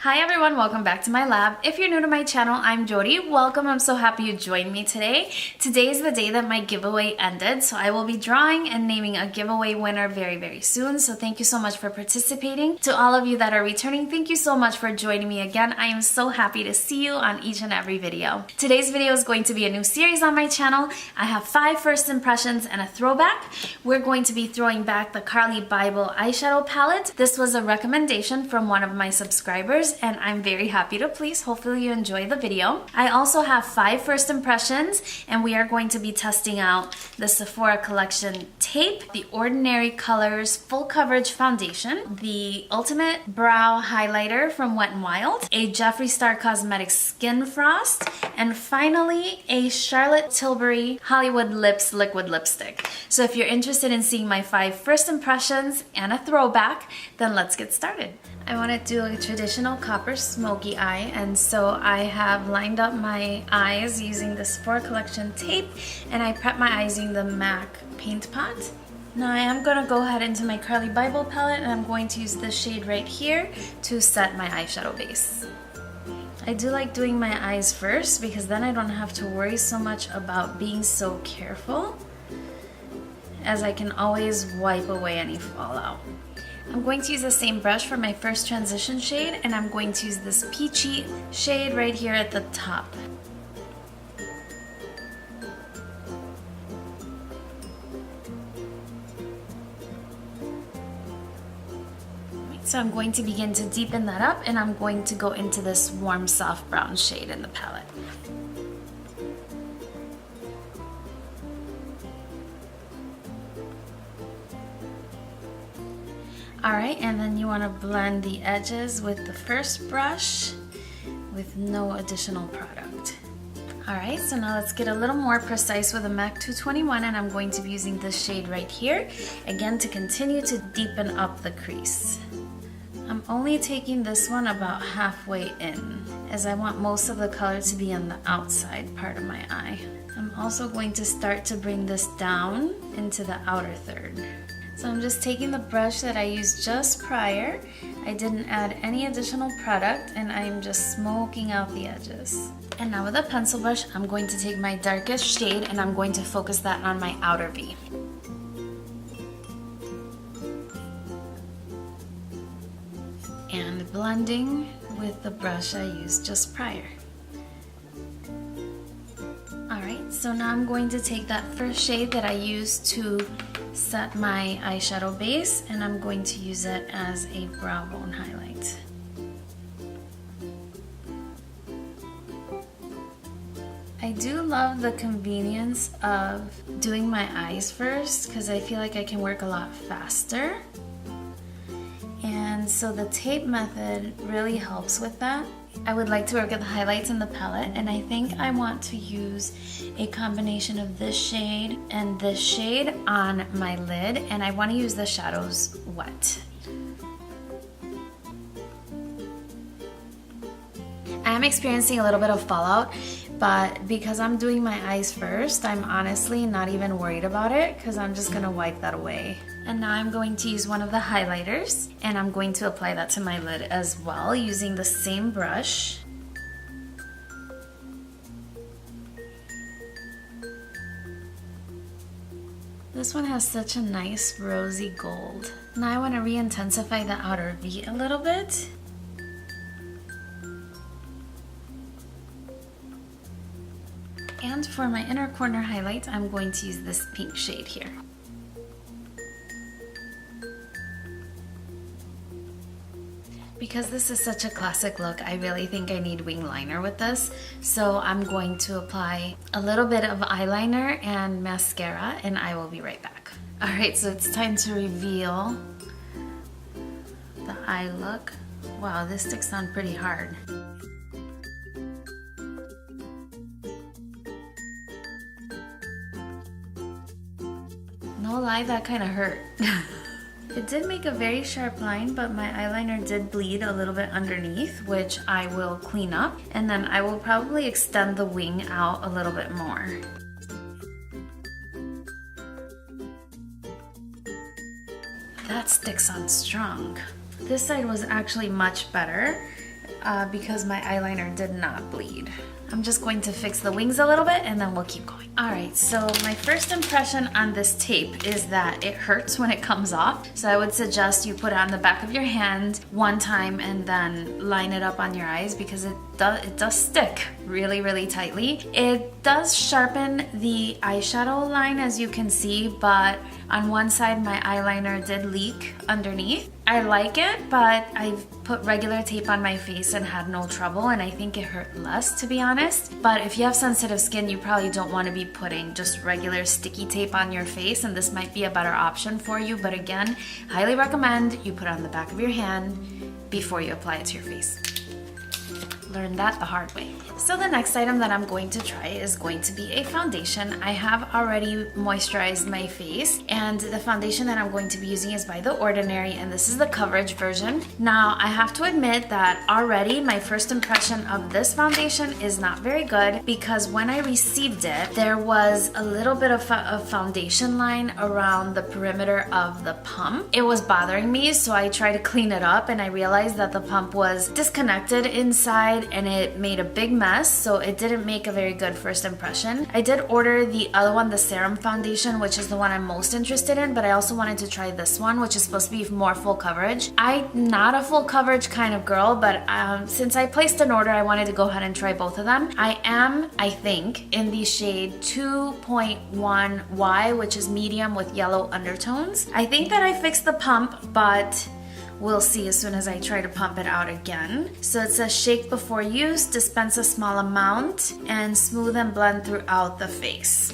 Hi everyone, welcome back to my lab. If you're new to my channel, I'm Yori. Welcome, I'm so happy you joined me today. Today is the day that my giveaway ended, so I will be drawing and naming a giveaway winner very soon. So thank you so much for participating. To all of you that are returning, thank you so much for joining me again. I am so happy to see you on each and every video. Today's video is going to be a new series on my channel. I have 5 first impressions and a throwback. We're going to be throwing back the Carli Bybel eyeshadow palette. This was a recommendation from one of my subscribers, and I'm very happy to please. Hopefully you enjoy the video. I also have 5 first impressions, and we are going to be testing out the Sephora collection tape, the Ordinary Colors full coverage foundation, the Ultimate Brow highlighter from Wet n Wild, a Jeffree Star Cosmetics skin frost, and finally a Charlotte Tilbury Hollywood Lips liquid lipstick. So if you're interested in seeing my 5 first impressions and a throwback, then let's get started. I want to do a traditional copper smoky eye, and so I have lined up my eyes using the Sephora collection tape, and I prep my eyes using the MAC paint pot. Now I am going to go ahead into my Carli Bybel palette, and I'm going to use this shade right here to set my eyeshadow base. I do like doing my eyes first because then I don't have to worry so much about being so careful, as I can always wipe away any fallout. I'm going to use the same brush for my first transition shade, and I'm going to use this peachy shade right here at the top. So I'm going to begin to deepen that up, and I'm going to go into this warm soft brown shade in the palette. Alright, and then you want to blend the edges with the first brush with no additional product. Alright, so now let's get a little more precise with the MAC 221, and I'm going to be using this shade right here, again to continue to deepen up the crease. I'm only taking this one about halfway in, as I want most of the color to be on the outside part of my eye. I'm also going to start to bring this down into the outer third. So I'm just taking the brush that I used just prior. I didn't add any additional product, and I'm just smoking out the edges. And now with a pencil brush, I'm going to take my darkest shade, and I'm going to focus that on my outer V. And blending with the brush I used just prior. Alright, so now I'm going to take that first shade that I used to set my eyeshadow base, and I'm going to use it as a brow bone highlight. I do love the convenience of doing my eyes first because I feel like I can work a lot faster. And so the tape method really helps with that. I would like to work with the highlights in the palette, and I think I want to use a combination of this shade and this shade on my lid, and I want to use the shadows wet. I am experiencing a little bit of fallout, but because I'm doing my eyes first, I'm honestly not even worried about it because I'm just going to wipe that away. And now I'm going to use one of the highlighters, and I'm going to apply that to my lid as well using the same brush. This one has such a nice rosy gold. Now I want to re-intensify the outer V a little bit. And for my inner corner highlight, I'm going to use this pink shade here. Because this is such a classic look, I really think I need wing liner with this. So I'm going to apply a little bit of eyeliner and mascara, and I will be right back. Alright, so it's time to reveal the eye look. Wow, this sticks on pretty hard. No lie, that kind of hurt. It did make a very sharp line, but my eyeliner did bleed a little bit underneath, which I will clean up, and then I will probably extend the wing out a little bit more. That sticks on strong. This side was actually much better, because my eyeliner did not bleed. I'm just going to fix the wings a little bit and then we'll keep going. All right, so my first impression on this tape is that it hurts when it comes off. So I would suggest you put it on the back of your hand one time and then line it up on your eyes because it does stick really, really tightly. It does sharpen the eyeshadow line, as you can see, but on one side my eyeliner did leak underneath. I like it, but I've put regular tape on my face and had no trouble, and I think it hurt less, to be honest. But if you have sensitive skin, you probably don't want to be putting just regular sticky tape on your face, and this might be a better option for you. But again, highly recommend you put it on the back of your hand before you apply it to your face. Learned that the hard way. So the next item that I'm going to try is going to be a foundation. I have already moisturized my face, and the foundation that I'm going to be using is by The Ordinary, and this is the coverage version. Now, I have to admit that already my first impression of this foundation is not very good because when I received it, there was a little bit of a foundation line around the perimeter of the pump. It was bothering me, so I tried to clean it up, and I realized that the pump was disconnected inside and it made a big mess, so it didn't make a very good first impression. I did order the other one, the serum foundation, which is the one I'm most interested in, but I also wanted to try this one, which is supposed to be more full coverage. I'm not a full coverage kind of girl, but since I placed an order, I wanted to go ahead and try both of them. I am, I think, in the shade 2.1Y, which is medium with yellow undertones. I think that I fixed the pump, but we'll see as soon as I try to pump it out again. So it says shake before use, dispense a small amount, and smooth and blend throughout the face.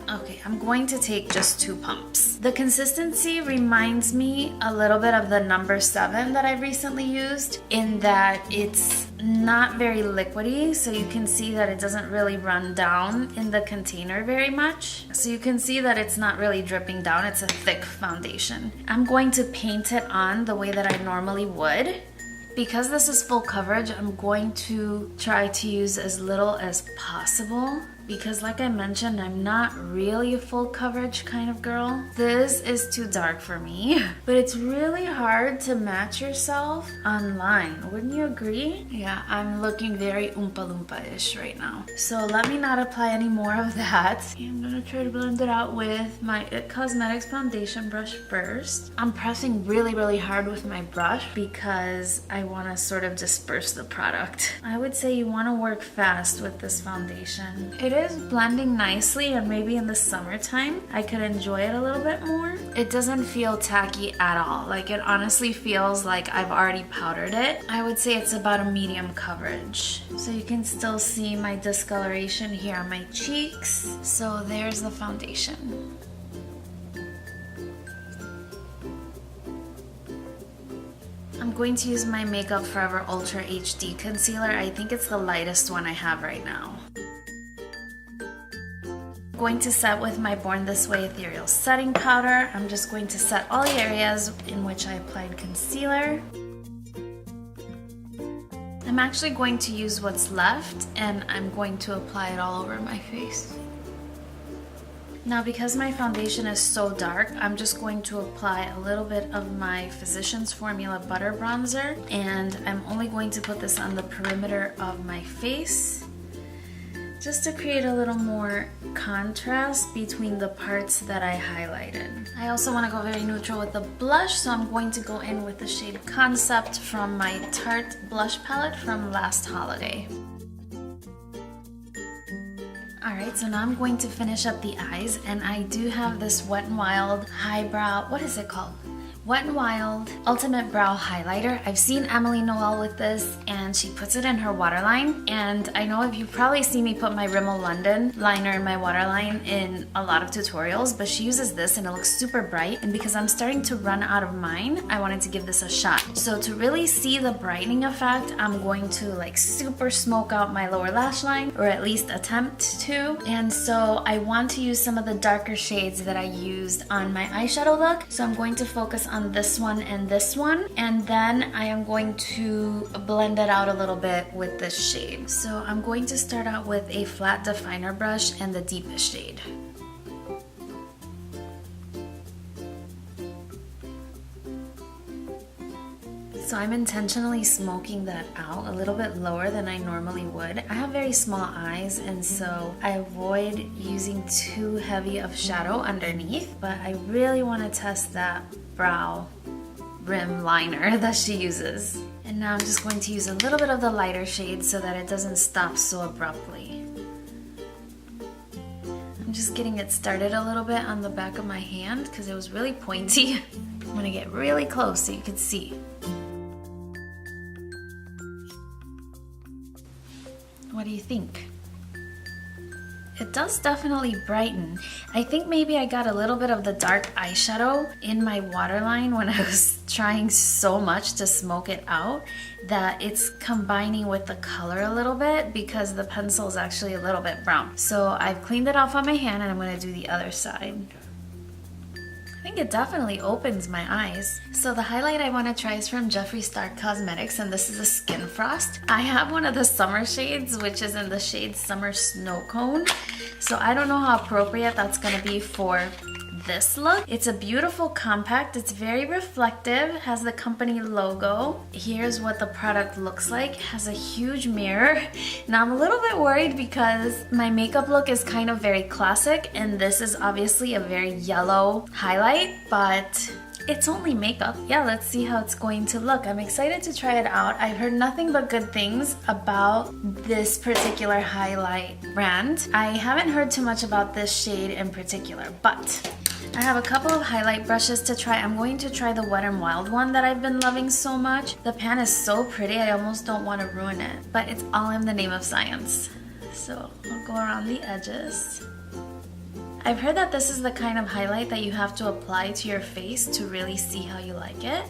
Okay, I'm going to take just 2 pumps. The consistency reminds me a little bit of the number 7 that I recently used, in that it's not very liquidy, so you can see that it doesn't really run down in the container very much. So you can see that it's not really dripping down, it's a thick foundation. I'm going to paint it on the way that I normally would. Because this is full coverage, I'm going to try to use as little as possible because, like I mentioned, I'm not really a full coverage kind of girl. This is too dark for me, but it's really hard to match yourself online. Wouldn't you agree? Yeah, I'm looking very Oompa Loompa-ish right now. So let me not apply any more of that. I'm gonna try to blend it out with my It Cosmetics foundation brush first. I'm pressing really, really hard with my brush because I want to sort of disperse the product. I would say you want to work fast with this foundation. It is blending nicely, and maybe in the summertime I could enjoy it a little bit more. It doesn't feel tacky at all. Like, it honestly feels like I've already powdered it. I would say it's about a medium coverage. So you can still see my discoloration here on my cheeks. So there's the foundation. I'm going to use my Makeup Forever Ultra HD Concealer. I think it's the lightest one I have right now. I'm going to set with my Born This Way Ethereal Setting Powder. I'm just going to set all the areas in which I applied concealer. I'm actually going to use what's left, and I'm going to apply it all over my face. Now, because my foundation is so dark, I'm just going to apply a little bit of my Physicians Formula Butter Bronzer, and I'm only going to put this on the perimeter of my face just to create a little more contrast between the parts that I highlighted. I also want to go very neutral with the blush, so I'm going to go in with the shade Concept from my Tarte blush palette from last holiday. Alright, so now I'm going to finish up the eyes, and I do have this Wet n Wild Highbrow, what is it called? Wet n Wild Ultimate Brow Highlighter. I've seen Emily Noel with this, and she puts it in her waterline. And I know you've probably seen me put my Rimmel London liner in my waterline in a lot of tutorials, but she uses this and it looks super bright. And because I'm starting to run out of mine, I wanted to give this a shot. So to really see the brightening effect, I'm going to like super smoke out my lower lash line, or at least attempt to. And so I want to use some of the darker shades that I used on my eyeshadow look. So I'm going to focus on this one, and then I am going to blend it out a little bit with this shade. So I'm going to start out with a flat definer brush and the deepest shade. So I'm intentionally smoking that out a little bit lower than I normally would. I have very small eyes, and so I avoid using too heavy of shadow underneath, but I really want to test that brow rim liner that she uses. And now I'm just going to use a little bit of the lighter shade so that it doesn't stop so abruptly. I'm just getting it started a little bit on the back of my hand because it was really pointy. I'm gonna get really close so you can see. What do you think? It does definitely brighten. I think maybe I got a little bit of the dark eyeshadow in my waterline when I was trying so much to smoke it out that it's combining with the color a little bit because the pencil is actually a little bit brown. So I've cleaned it off on my hand and I'm gonna do the other side. I think it definitely opens my eyes. So the highlight I want to try is from Jeffree Star Cosmetics, and this is a Skin Frost. I have one of the summer shades, which is in the shade Summer Snow Cone. So I don't know how appropriate that's going to be for this look. It's a beautiful compact. It's very reflective, has the company logo. Here's what the product looks like. It has a huge mirror. Now I'm a little bit worried because my makeup look is kind of very classic, and this is obviously a very yellow highlight, but it's only makeup. Yeah, let's see how it's going to look. I'm excited to try it out. I've heard nothing but good things about this particular highlight brand. I haven't heard too much about this shade in particular, but I have a couple of highlight brushes to try. I'm going to try the Wet n Wild one that I've been loving so much. The pan is so pretty, I almost don't want to ruin it, but it's all in the name of science. So I'll go around the edges. I've heard that this is the kind of highlight that you have to apply to your face to really see how you like it.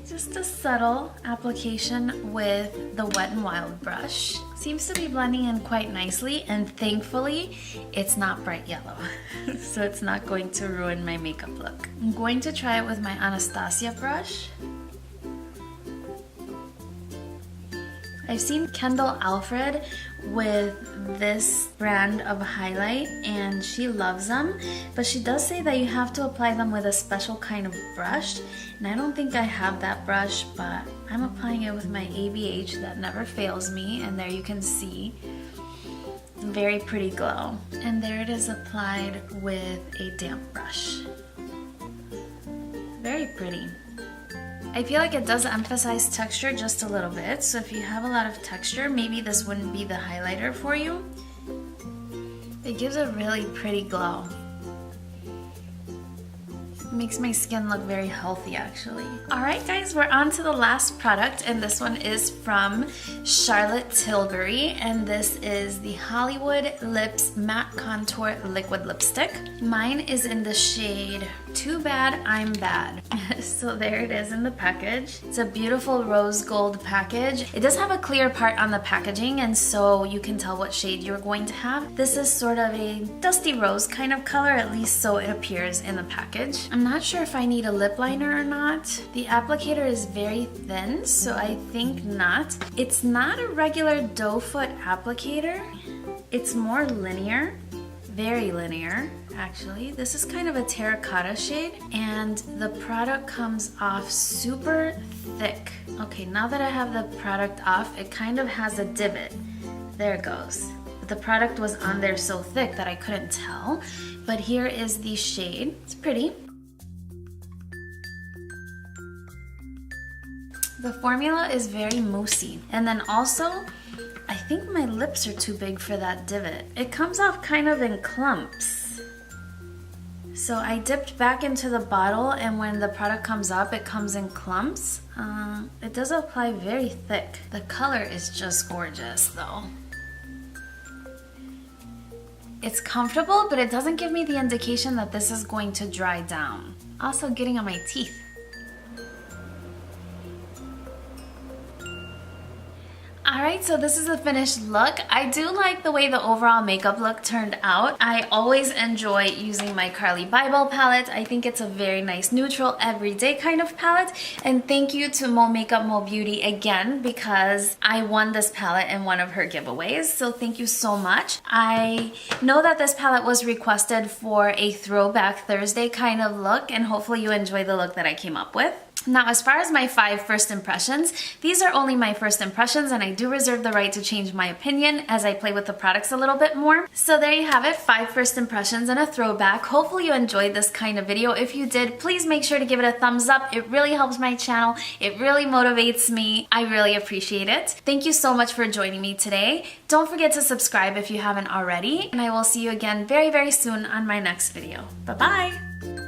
Just a subtle application with the Wet n Wild brush. Seems to be blending in quite nicely, and thankfully it's not bright yellow, so it's not going to ruin my makeup look. I'm going to try it with my Anastasia brush. I've seen Kendall Alfred with this brand of highlight and she loves them, but she does say that you have to apply them with a special kind of brush, and I don't think I have that brush, but I'm applying it with my ABH that never fails me, and there you can see very pretty glow. And there it is applied with a damp brush. Very pretty. I feel like it does emphasize texture just a little bit, so if you have a lot of texture, maybe this wouldn't be the highlighter for you. It gives a really pretty glow. It makes my skin look very healthy, actually. Alright guys, we're on to the last product, and this one is from Charlotte Tilbury, and this is the Hollywood Lips Matte Contour Liquid Lipstick. Mine is in the shade Too Bad I'm Bad. So there it is in the package. It's a beautiful rose gold package. It does have a clear part on the packaging, and so you can tell what shade you're going to have. This is sort of a dusty rose kind of color, at least so it appears in the package. I'm not sure if I need a lip liner or not. The applicator is very thin, so I think not. It's not a regular doe foot applicator. It's more linear. Very linear, actually. This is kind of a terracotta shade, and the product comes off super thick. Okay, now that I have the product off, it kind of has a divot. There it goes. But the product was on there so thick that I couldn't tell. But here is the shade. It's pretty. The formula is very moussey. And then also, I think my lips are too big for that divot. It comes off kind of in clumps. So I dipped back into the bottle, and when the product comes up, it comes in clumps. It does apply very thick. The color is just gorgeous though. It's comfortable, but it doesn't give me the indication that this is going to dry down. Also getting on my teeth. Alright, so this is the finished look. I do like the way the overall makeup look turned out. I always enjoy using my Carli Bybel palette. I think it's a very nice neutral everyday kind of palette. And thank you to Mo Makeup Mo Beauty again because I won this palette in one of her giveaways. So thank you so much. I know that this palette was requested for a Throwback Thursday kind of look, and hopefully you enjoy the look that I came up with. Now, as far as my 5 first impressions, these are only my first impressions and I do reserve the right to change my opinion as I play with the products a little bit more. So there you have it, 5 first impressions and a throwback. Hopefully you enjoyed this kind of video. If you did, please make sure to give it a thumbs up. It really helps my channel. It really motivates me. I really appreciate it. Thank you so much for joining me today. Don't forget to subscribe if you haven't already, and I will see you again very, very soon on my next video. Bye-bye!